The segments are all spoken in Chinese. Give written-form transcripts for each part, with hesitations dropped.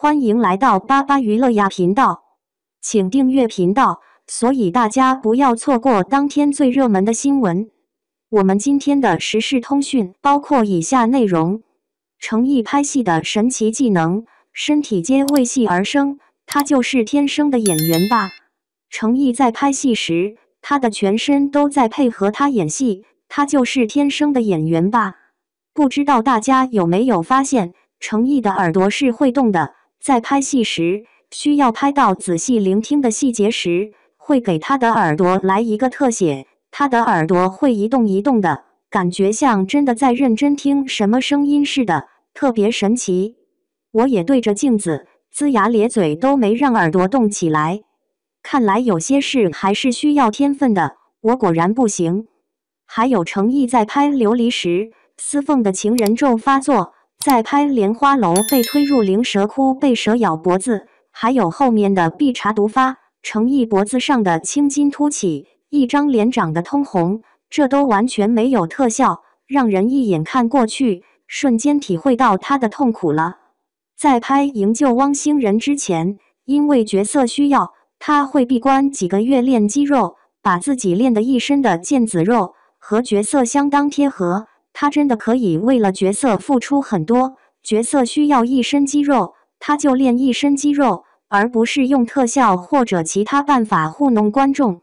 欢迎来到巴巴娱乐呀频道，请订阅频道，所以大家不要错过当天最热门的新闻。我们今天的时事通讯包括以下内容：程毅拍戏的神奇技能，身体皆为戏而生，他就是天生的演员吧？程毅在拍戏时，他的全身都在配合他演戏，他就是天生的演员吧？不知道大家有没有发现，程毅的耳朵是会动的，在拍戏时，需要拍到仔细聆听的细节时，会给他的耳朵来一个特写，他的耳朵会一动一动的，感觉像真的在认真听什么声音似的，特别神奇。我也对着镜子，龇牙咧嘴都没让耳朵动起来。看来有些事还是需要天分的，我果然不行。还有程毅在拍琉璃时，司凤的情人咒发作，在拍莲花楼被推入灵蛇窟被蛇咬脖子，还有后面的必查毒发，程毅脖子上的青筋凸起，一张脸长得通红，这都完全没有特效，让人一眼看过去，瞬间体会到他的痛苦了。在拍营救汪星人之前，因为角色需要，他会闭关几个月练肌肉，把自己练得一身的腱子肉，和角色相当贴合。他真的可以为了角色付出很多，角色需要一身肌肉，他就练一身肌肉，而不是用特效或者其他办法糊弄观众。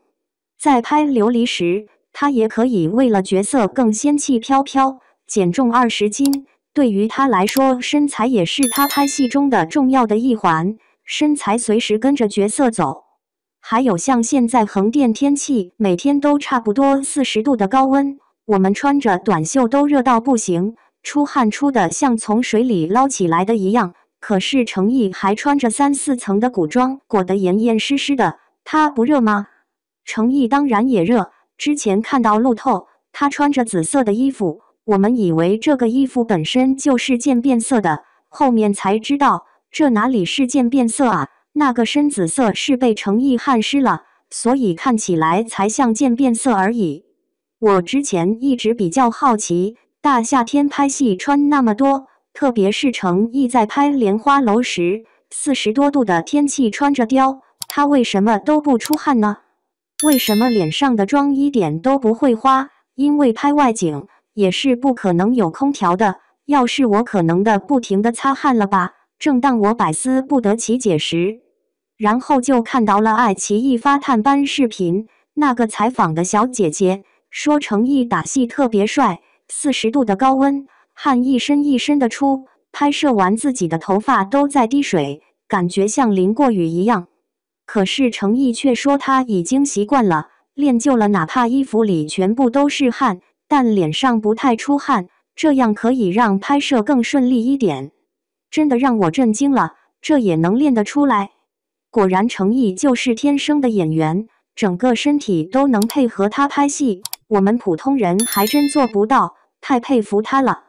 在拍琉璃时，他也可以为了角色更仙气飘飘，减重20斤。对于他来说，身材也是他拍戏中的重要的一环，身材随时跟着角色走。还有像现在横店天气每天都差不多40度的高温，我们穿着短袖都热到不行，出汗出的像从水里捞起来的一样，可是程毅还穿着3、4层的古装，裹得严严实实的，他不热吗？程毅当然也热，之前看到路透，他穿着紫色的衣服，我们以为这个衣服本身就是渐变色的，后面才知道这哪里是渐变色啊，那个深紫色是被程毅汗湿了，所以看起来才像渐变色而已。我之前一直比较好奇，大夏天拍戏穿那么多，特别是程毅在拍莲花楼时，40多度的天气穿着貂，他为什么都不出汗呢？为什么脸上的妆一点都不会花？因为拍外景也是不可能有空调的，要是我可能的不停地擦汗了吧。正当我百思不得其解时，然后就看到了爱奇艺发探班视频，那个采访的小姐姐说程毅打戏特别帅，40度的高温，汗一身一身的出，拍摄完自己的头发都在滴水，感觉像淋过雨一样。可是程毅却说他已经习惯了，练就了哪怕衣服里全部都是汗，但脸上不太出汗，这样可以让拍摄更顺利一点。真的让我震惊了，这也能练得出来？果然程毅就是天生的演员，整个身体都能配合他拍戏，我们普通人还真做不到，太佩服他了。